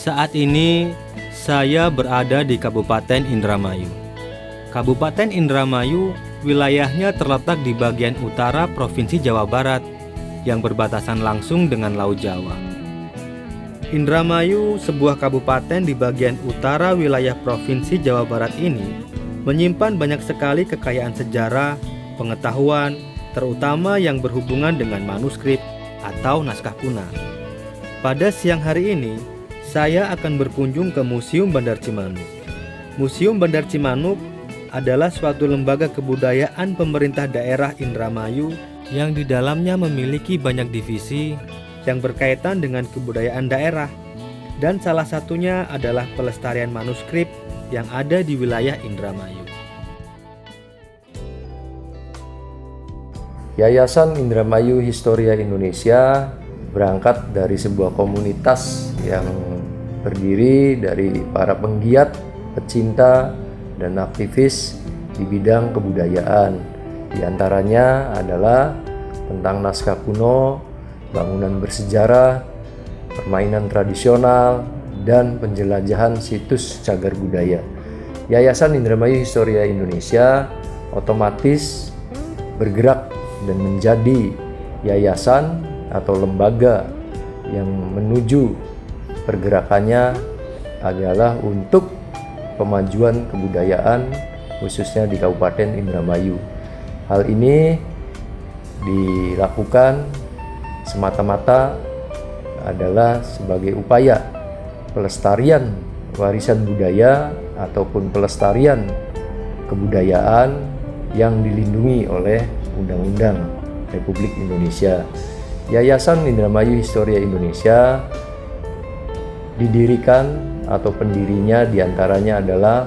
Saat ini saya berada di Kabupaten Indramayu. Kabupaten Indramayu wilayahnya terletak di bagian utara Provinsi Jawa Barat yang berbatasan langsung dengan Laut Jawa. Indramayu, sebuah kabupaten di bagian utara wilayah Provinsi Jawa Barat ini, menyimpan banyak sekali kekayaan sejarah, pengetahuan, terutama yang berhubungan dengan manuskrip atau naskah kuno. Pada siang hari ini, saya akan berkunjung ke Museum Bandar Cimanuk. Museum Bandar Cimanuk adalah suatu lembaga kebudayaan pemerintah daerah Indramayu yang di dalamnya memiliki banyak divisi yang berkaitan dengan kebudayaan daerah, dan salah satunya adalah pelestarian manuskrip yang ada di wilayah Indramayu. Yayasan Indramayu Historia Indonesia berangkat dari sebuah komunitas yang terdiri dari para penggiat, pecinta, dan aktivis di bidang kebudayaan. Di antaranya adalah tentang naskah kuno, bangunan bersejarah, permainan tradisional, dan penjelajahan situs cagar budaya. Yayasan Indramayu Historia Indonesia otomatis bergerak dan menjadi yayasan atau lembaga yang menuju pergerakannya adalah untuk pemajuan kebudayaan khususnya di Kabupaten Indramayu. Hal ini dilakukan semata-mata adalah sebagai upaya pelestarian warisan budaya ataupun pelestarian kebudayaan yang dilindungi oleh Undang-Undang Republik Indonesia. Yayasan Indramayu Historia Indonesia didirikan atau pendirinya diantaranya adalah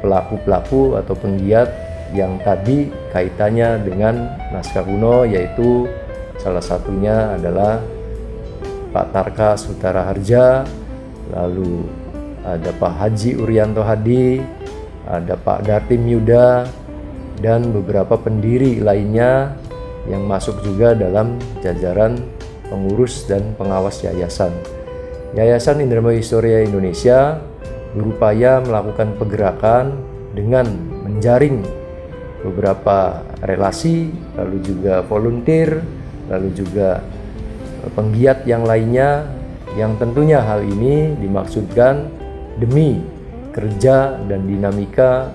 pelaku-pelaku atau penggiat yang tadi kaitannya dengan naskah kuno, yaitu salah satunya adalah Pak Tarka Sutara Harja, lalu ada Pak Haji Urianto Hadi, ada Pak Dartim Yuda, dan beberapa pendiri lainnya yang masuk juga dalam jajaran pengurus dan pengawas yayasan. Yayasan Indramayu Historia Indonesia berupaya melakukan pergerakan dengan menjaring beberapa relasi, lalu juga volunteer, lalu juga penggiat yang lainnya, yang tentunya hal ini dimaksudkan demi kerja dan dinamika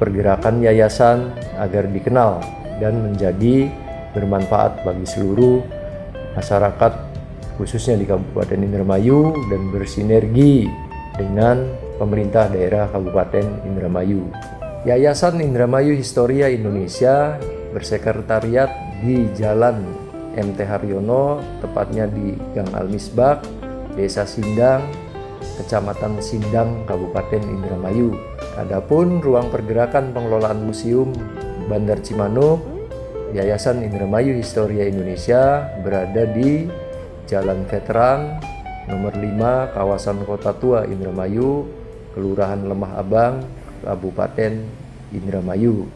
pergerakan yayasan agar dikenal dan menjadi bermanfaat bagi seluruh masyarakat khususnya di Kabupaten Indramayu dan bersinergi dengan pemerintah daerah Kabupaten Indramayu. Yayasan Indramayu Historia Indonesia bersekretariat di Jalan MT Haryono, tepatnya di Gang Al-Misbah, Desa Sindang, Kecamatan Sindang, Kabupaten Indramayu. Adapun ruang pergerakan pengelolaan Museum Bandar Cimanuk, Yayasan Indramayu Historia Indonesia berada di Jalan Veteran nomor 5, kawasan Kota Tua Indramayu, Kelurahan Lemah Abang, Kabupaten Indramayu.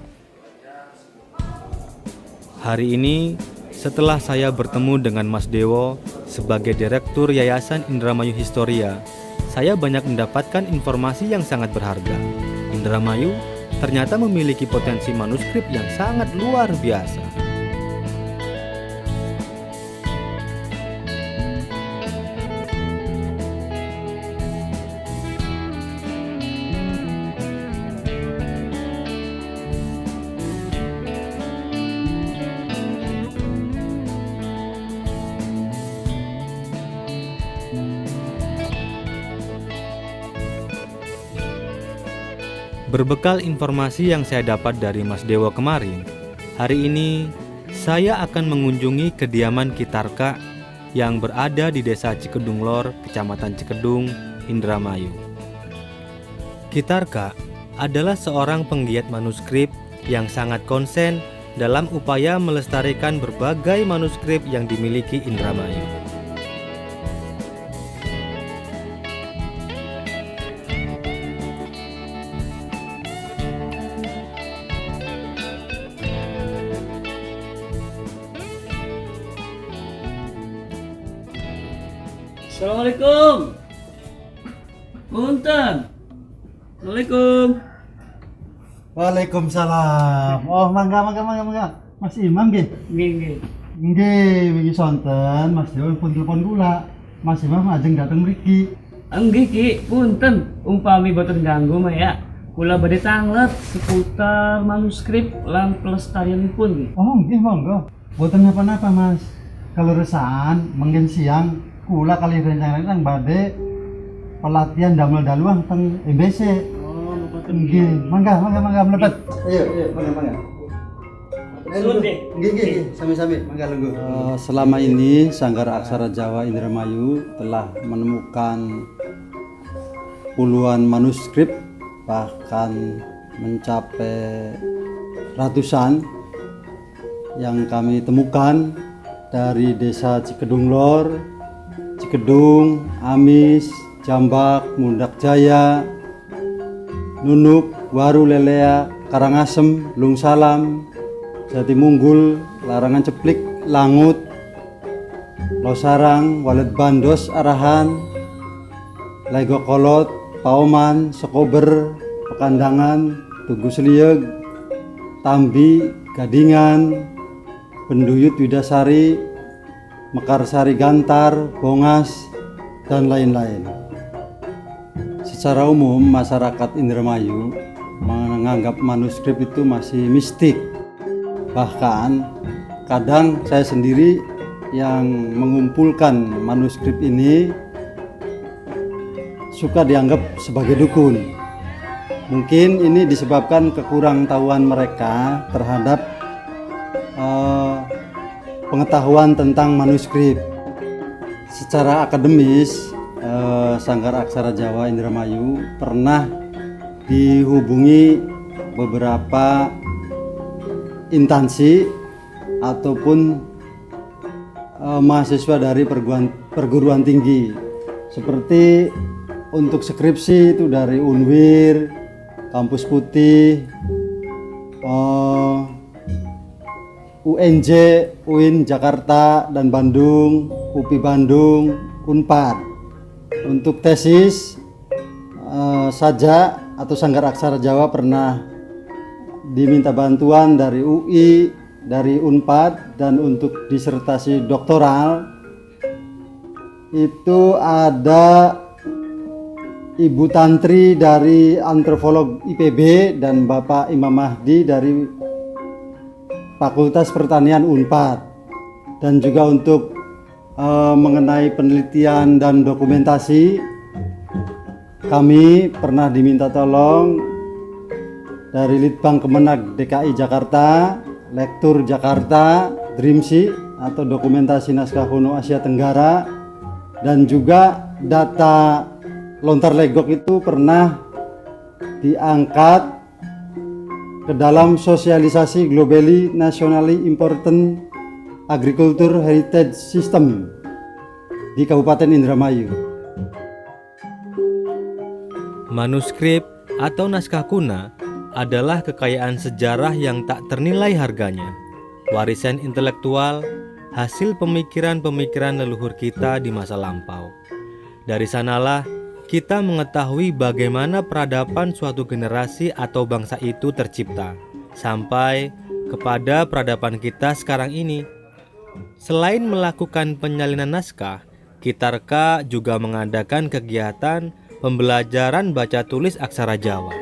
Hari ini, setelah saya bertemu dengan Mas Dewo sebagai Direktur Yayasan Indramayu Historia, saya banyak mendapatkan informasi yang sangat berharga. Indramayu ternyata memiliki potensi manuskrip yang sangat luar biasa. Berbekal informasi yang saya dapat dari Mas Dewo kemarin, hari ini saya akan mengunjungi kediaman Kitarka yang berada di Desa Cikedung Lor, Kecamatan Cikedung, Indramayu. Kitarka adalah seorang penggiat manuskrip yang sangat konsen dalam upaya melestarikan berbagai manuskrip yang dimiliki Indramayu. Assalamualaikum. Punten. Assalamualaikum. Waalaikumsalam. Oh, mangga. Mas Imam nggih. Nggih. Nggih, wingi sonten Mas Dewa pun telepon kula. Mas Imam ajeng dateng mriki. Nggih Ki, punten. Umpami boten ganggu mah ya. Kula badhe tanglet seputar manuskrip lan pelestarianipun nggih. Oh, nggih monggo. Boten napa-napa, Mas. Kalau resahan mungkin siang kula kali rencana badhe pelatihan damel daluang teng MBC. Oh, boten Nggih, mangga mlebet. Ayo, mangga. Suwun nggih. Nggih, sami-sami, mangga lungguh. Selama ini Sanggar Aksara Jawa Indramayu telah menemukan puluhan manuskrip, bahkan mencapai ratusan yang kami temukan dari Desa Cikedung Lor, Cikedung, Amis, Jambak, Mundak Jaya, Nunuk, Waru Lelea, Karangasem, Lung Salam, Jatimunggul, Larangan Ceplik, Langut, Losarang, Walet Bandos, Arahan, Lego Kolot, Pauman, Sekober, Pekandangan, Tugu Selieg, Tambi, Gadingan, Penduyut Widasari, Mekarsari Gantar, Bongas, dan lain-lain. Secara umum masyarakat Indramayu menganggap manuskrip itu masih mistik. Bahkan kadang saya sendiri yang mengumpulkan manuskrip ini suka dianggap sebagai dukun. Mungkin ini disebabkan kekurangtahuan mereka terhadap pengetahuan tentang manuskrip. Secara akademis, Sanggar Aksara Jawa Indramayu pernah dihubungi beberapa instansi ataupun mahasiswa dari perguruan tinggi, seperti untuk skripsi itu dari Unwir, Kampus Putih, UNJ, UIN Jakarta dan Bandung, UPI Bandung, Unpad. Untuk tesis saja atau Sanggar Aksara Jawa pernah diminta bantuan dari UI, dari Unpad, dan untuk disertasi doktoral itu ada Ibu Tantri dari antropolog IPB dan Bapak Imam Mahdi dari Fakultas Pertanian Unpad. Dan juga untuk mengenai penelitian dan dokumentasi, kami pernah diminta tolong dari Litbang Kemenag DKI Jakarta, Lektur Jakarta, Dreamsi atau dokumentasi naskah kuno Asia Tenggara, dan juga data lontar legok itu pernah diangkat ke dalam sosialisasi globally nationally important agriculture heritage system di Kabupaten Indramayu. Manuskrip atau naskah kuna adalah kekayaan sejarah yang tak ternilai harganya, warisan intelektual, hasil pemikiran-pemikiran leluhur kita di masa lampau. Dari sanalah kita mengetahui bagaimana peradaban suatu generasi atau bangsa itu tercipta, sampai kepada peradaban kita sekarang ini. Selain melakukan penyalinan naskah, Kitarka juga mengadakan kegiatan pembelajaran baca tulis aksara Jawa.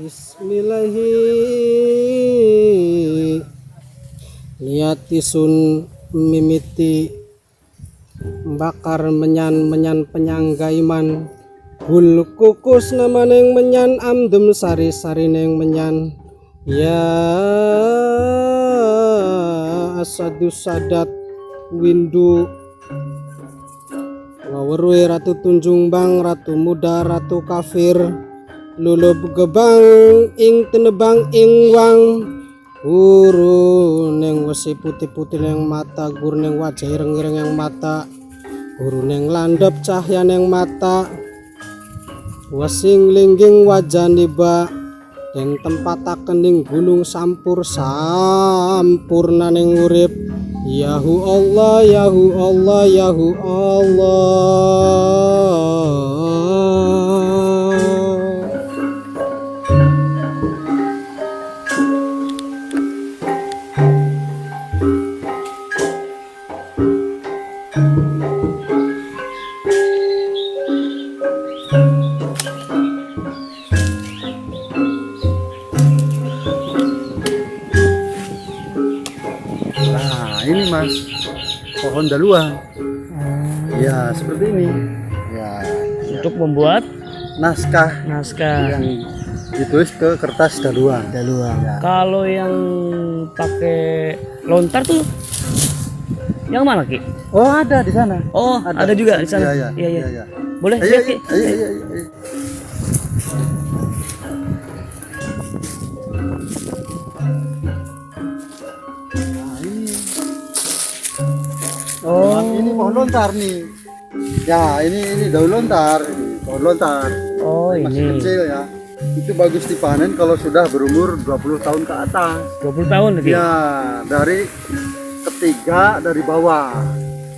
Bismillahi niati sun mimiti bakar menyan penyangga iman bul kukus nama neng menyan amdem sari neng menyan ya asadu sadat windu wawerwe ratu tunjung bang ratu muda ratu kafir lulub gebang ing tenebang ing wang guru neng wesi putih-putih neng mata guru neng wajah ireng-ireng yang mata guru neng landep cahya neng mata wasing lingging wajah niba dan tempat kening gunung sampurna neng urip Yahu Allah Yahu Allah Yahu Allah. Nah, ini Mas, pohon daluang. Ya, seperti ini. Ya, Untuk membuat naskah naskah. yang ditulis ke kertas daluang. Ya. Kalau yang pakai lontar tuh yang mana, Ki? Oh, ada di sana. Oh, ada juga di sana. Iya. Iya. Boleh Ayo, lihat, Ki? ayo. Oh, ini pohon lontar nih. Ya, ini daun lontar, pohon lontar. Oh, Masih ini kecil ya. Itu bagus dipanen kalau sudah berumur 20 tahun ke atas. 20 tahun lagi. Ya, dari ketiga dari bawah.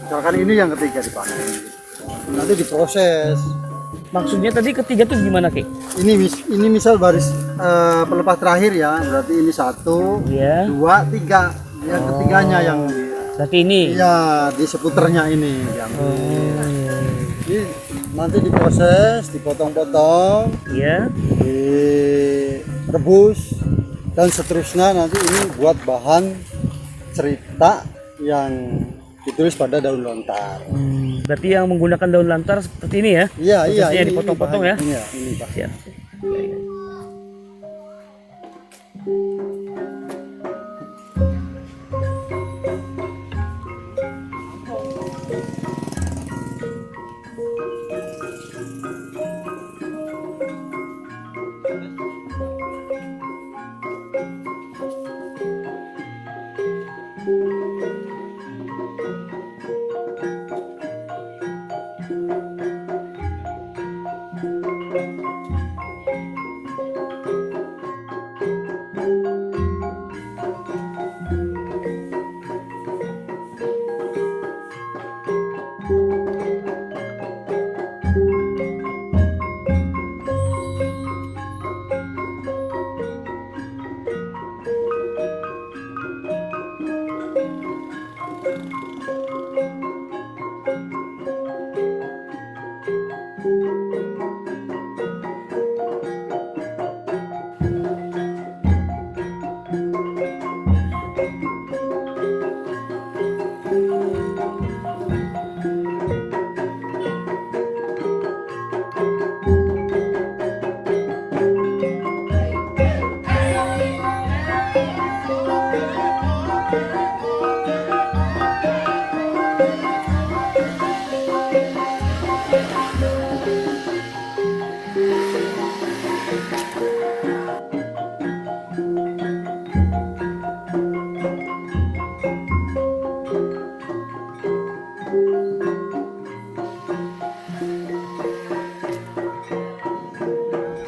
Misalkan ini yang ketiga dipanen. Nanti diproses. Maksudnya tadi ketiga tuh gimana, Ki? Ini misal baris pelepah terakhir ya. Berarti ini 1, Iya. 2, 3. Yang ketiganya yang Berarti ini. iya di seputarnya ini yang Oh, ini nanti diproses, dipotong-potong, iya. direbus dan seterusnya. Nanti ini buat bahan cerita yang ditulis pada daun lontar. Berarti yang menggunakan daun lantar seperti ini ya? Iya, Prosesnya ini dipotong-potong ya? bahan. Iya, ini bahan. Siap.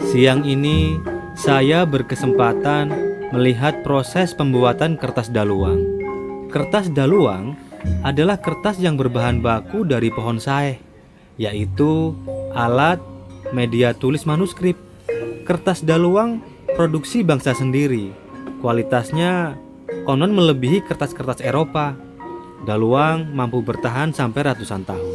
Siang ini saya berkesempatan melihat proses pembuatan kertas daluang. Kertas daluang adalah kertas yang berbahan baku dari pohon saeh, yaitu alat media tulis manuskrip. Kertas daluang produksi bangsa sendiri. Kualitasnya konon melebihi kertas-kertas Eropa. Daluang mampu bertahan sampai ratusan tahun.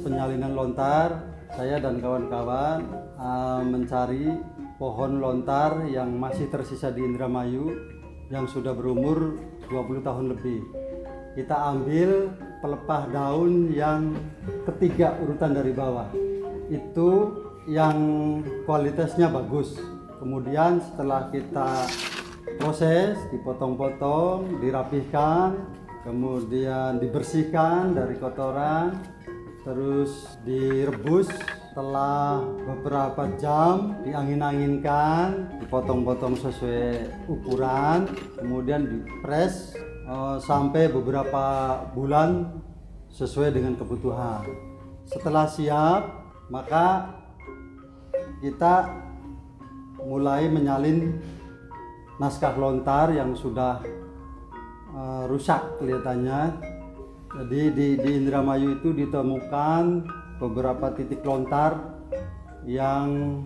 penyalinan lontar, saya dan kawan-kawan mencari pohon lontar yang masih tersisa di Indramayu yang sudah berumur 20 tahun lebih. Kita ambil pelepah daun yang ketiga urutan dari bawah. Itu yang kualitasnya bagus. Kemudian setelah kita proses, dipotong-potong, dirapihkan, kemudian dibersihkan dari kotoran, terus direbus. Setelah beberapa jam diangin-anginkan, dipotong-potong sesuai ukuran, kemudian dipres sampai beberapa bulan sesuai dengan kebutuhan. Setelah siap, maka kita mulai menyalin naskah lontar yang sudah rusak kelihatannya. Jadi di Indramayu itu ditemukan beberapa titik lontar yang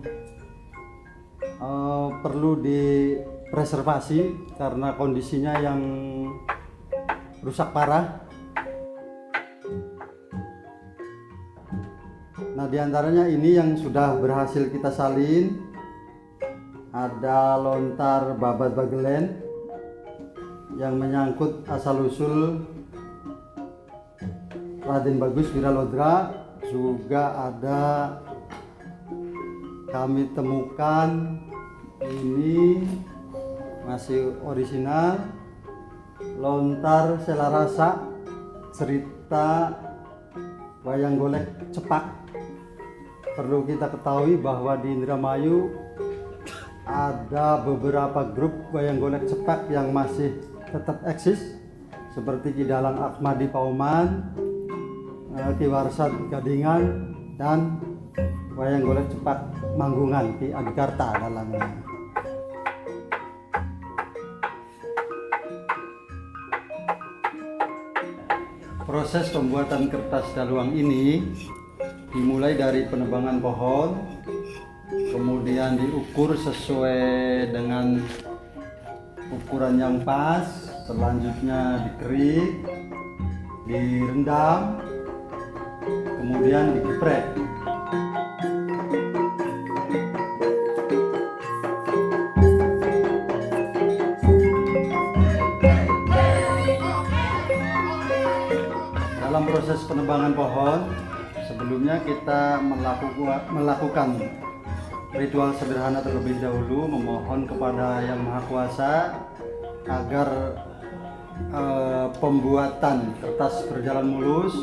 perlu dipreservasi karena kondisinya yang rusak parah. Nah, diantaranya ini yang sudah berhasil kita salin, ada lontar babat bagelen yang menyangkut asal-usul Raden Bagus Wiralodra. Juga ada kami temukan ini masih orisinal lontar Selarasa cerita wayang golek cepak. Perlu kita ketahui bahwa di Indramayu ada beberapa grup wayang golek cepak yang masih tetap eksis seperti Ki Dalang Akmadi Pauman, Ki Warsat Gadingan, dan wayang golek cepak Manggungan Ki Adikarta dalamnya. Proses pembuatan kertas daluang ini dimulai dari penebangan pohon, kemudian diukur sesuai dengan ukuran yang pas, selanjutnya dikerik, direndam, kemudian digeprek. Dalam proses penebangan pohon, sebelumnya kita melakukan ritual sederhana terlebih dahulu, memohon kepada Yang Maha Kuasa agar pembuatan kertas berjalan mulus.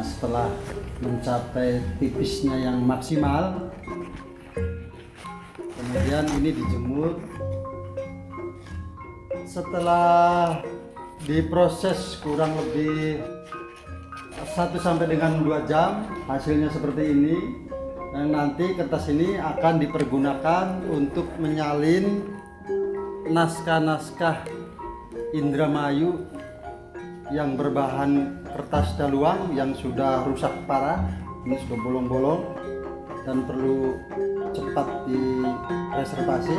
Setelah mencapai tipisnya yang maksimal, kemudian ini dijemur. Setelah diproses kurang lebih 1 sampai dengan 2 jam, hasilnya seperti ini. Dan nanti kertas ini akan dipergunakan untuk menyalin naskah-naskah Indramayu yang berbahan kertas daluang yang sudah rusak parah. Ini sudah bolong-bolong dan perlu cepat dipreservasi.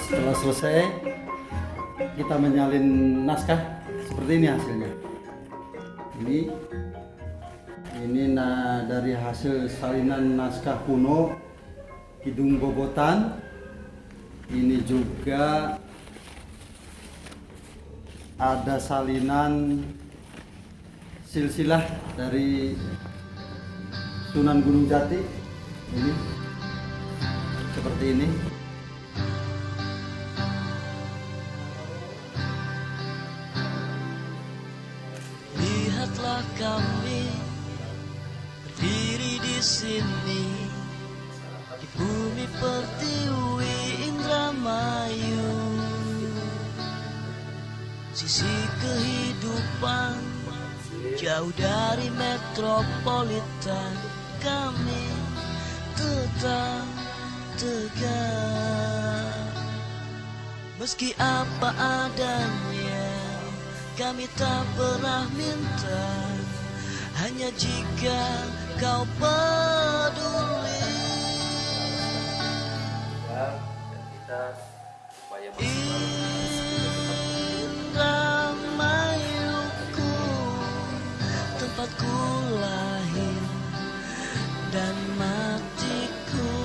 Setelah selesai, kita menyalin naskah seperti ini hasilnya. Ini dari hasil salinan naskah kuno Kidung Bobotan. Ini juga ada salinan silsilah dari Sunan Gunung Jati. Ini seperti ini. Lihatlah kami berdiri di isi kehidupan jauh dari metropolitan, kami tetap tegak. Meski apa adanya, kami tak pernah minta, hanya jika kau peduli. Indramayuku, tempatku lahir dan matiku.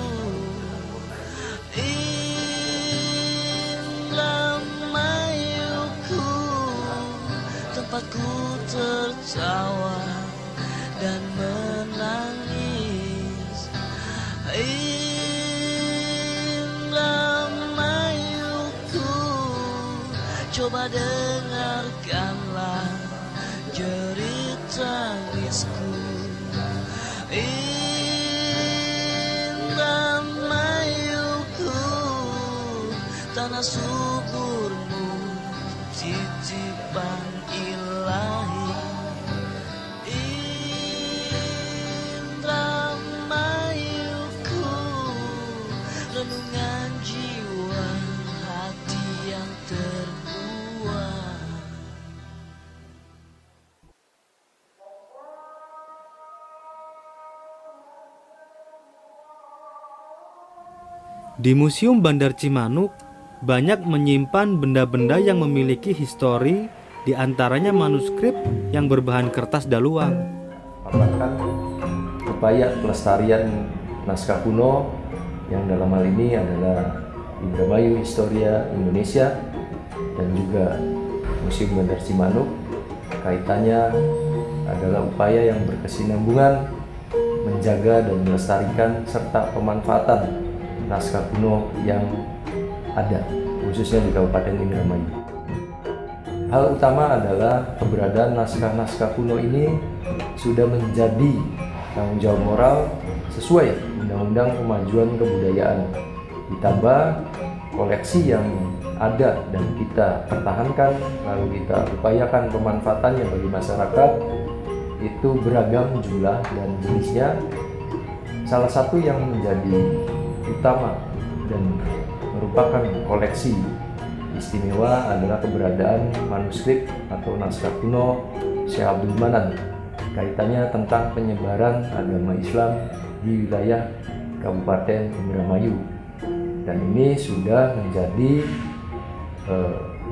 Indramayuku, tempatku tertawa dan menangis. Indramayuku, coba dengarkanlah jerit tangisku. Indramayuku, tanah suburmu, titipan ilahi. Indramayuku, renungan jiwa, hati yang terbuang. Di Museum Bandar Cimanuk banyak menyimpan benda-benda yang memiliki histori, di antaranya manuskrip yang berbahan kertas daluang. Merupakan upaya pelestarian naskah kuno yang dalam hal ini adalah Indramayu Historia Indonesia dan juga Museum Bandar Cimanuk. Kaitannya adalah upaya yang berkesinambungan menjaga dan melestarikan serta pemanfaatan naskah kuno yang ada, khususnya di Kabupaten Indramayu. Hal utama adalah keberadaan naskah-naskah kuno ini sudah menjadi tanggung jawab moral sesuai Undang-Undang Kemajuan Kebudayaan. Ditambah koleksi yang ada dan kita pertahankan, lalu kita upayakan pemanfaatannya bagi masyarakat, itu beragam jumlah dan jenisnya. Salah satu yang menjadi utama dan merupakan koleksi istimewa adalah keberadaan manuskrip atau naskah kuno Syekh Abdul Manan, kaitannya tentang penyebaran agama Islam di wilayah Kabupaten Indramayu, dan ini sudah menjadi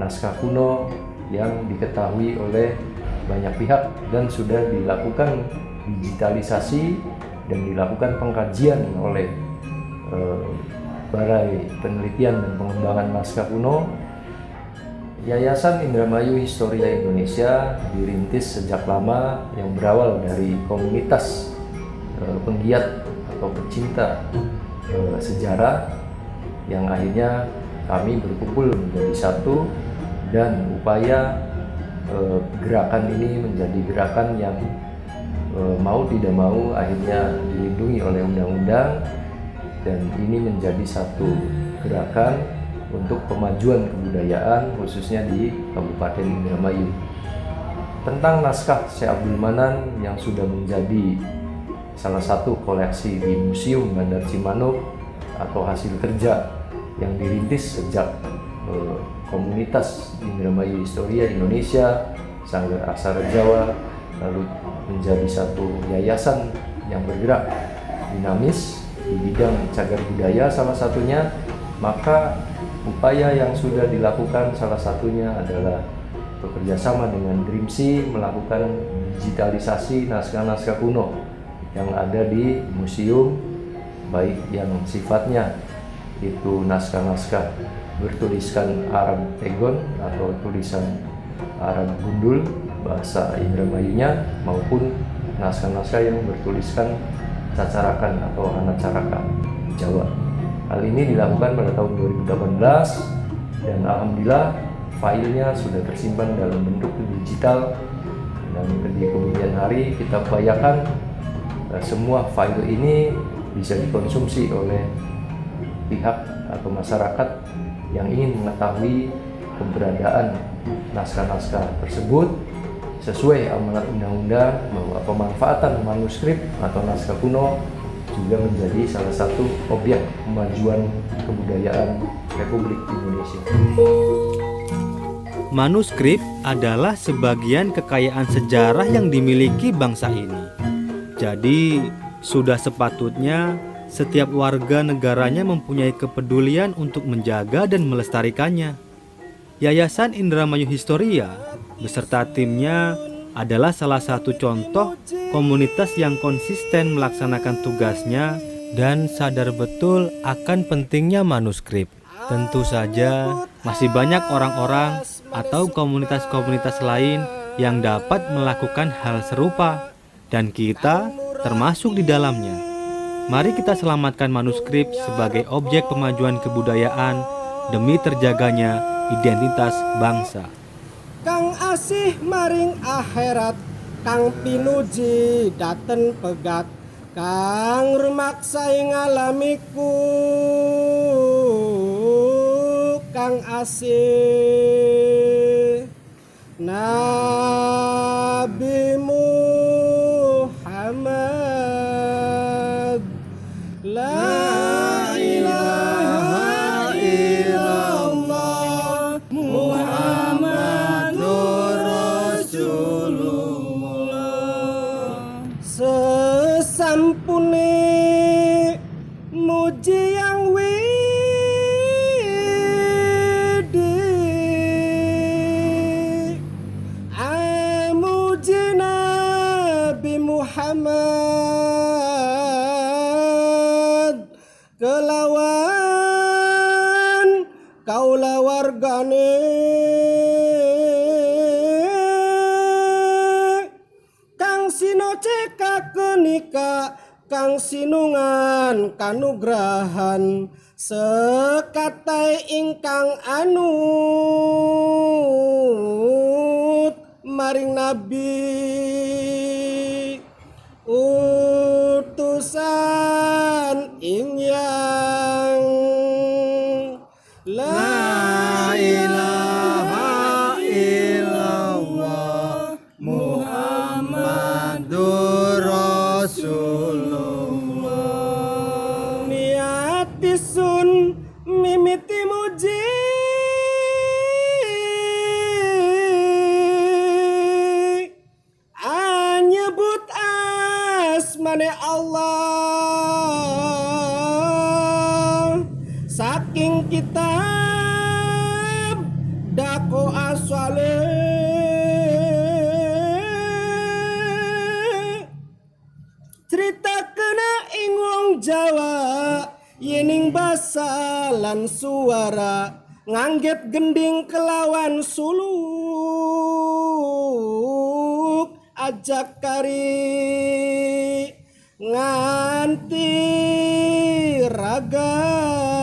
naskah kuno yang diketahui oleh banyak pihak dan sudah dilakukan digitalisasi dan dilakukan pengkajian oleh Balai Penelitian dan Pengembangan Naskah Kuno. Yayasan Indramayu Historia Indonesia dirintis sejak lama, yang berawal dari komunitas penggiat atau pecinta sejarah, yang akhirnya kami berkumpul menjadi satu, dan upaya gerakan ini menjadi gerakan yang mau tidak mau akhirnya dilindungi oleh undang-undang, dan ini menjadi satu gerakan untuk pemajuan kebudayaan khususnya di Kabupaten Indramayu. Tentang naskah Syekh Abdul Manan yang sudah menjadi salah satu koleksi di Museum Bandar Cimanuk atau hasil kerja yang dirintis sejak komunitas Indramayu Historia Indonesia, Sanggar Aksara Jawa, lalu menjadi satu yayasan yang bergerak dinamis di bidang cagar budaya salah satunya, maka upaya yang sudah dilakukan salah satunya adalah bekerja sama dengan Grimsi melakukan digitalisasi naskah-naskah kuno yang ada di museum, baik yang sifatnya itu naskah-naskah bertuliskan Arab Egon atau tulisan Arab Gundul bahasa Indramayunya, maupun naskah-naskah yang bertuliskan Cacarakan atau Hanacaraka Jawa. Hal ini dilakukan pada tahun 2018 dan alhamdulillah filenya sudah tersimpan dalam bentuk digital, dan di kemudian hari kita upayakan semua file ini bisa dikonsumsi oleh pihak atau masyarakat yang ingin mengetahui keberadaan naskah-naskah tersebut sesuai amanat undang-undang bahwa pemanfaatan manuskrip atau naskah kuno juga menjadi salah satu objek kemajuan kebudayaan Republik Indonesia. Manuskrip adalah sebagian kekayaan sejarah yang dimiliki bangsa ini. Jadi, sudah sepatutnya setiap warga negaranya mempunyai kepedulian untuk menjaga dan melestarikannya. Yayasan Indramayu Historia beserta timnya adalah salah satu contoh komunitas yang konsisten melaksanakan tugasnya dan sadar betul akan pentingnya manuskrip. Tentu saja masih banyak orang-orang atau komunitas-komunitas lain yang dapat melakukan hal serupa dan kita termasuk di dalamnya. Mari kita selamatkan manuskrip sebagai objek pemajuan kebudayaan demi terjaganya identitas bangsa. Kang asih maring akhirat, kang pinuji daten pegat, kang rumaksai ngalamiku, kang asih Nabi Muhammad, la ilaha illallah Muhammadur Rasulullah. Sesampune muji yang widi, amuji Nabi Muhammad, kelawan kaula wargane kang sinoce kakenika, kang sinungan kanugrahan, sekatai ingkang anut maring nabi utusan ing yang la ilaha illallah Muhammadur Rasulullah. Niati sun mimiti muji anyebut asmane Allah saking kitab dako aswale cerita kena ing wong Jawa yening basa lan suara ngangget gending kelawan suluk ajak kari nganti raga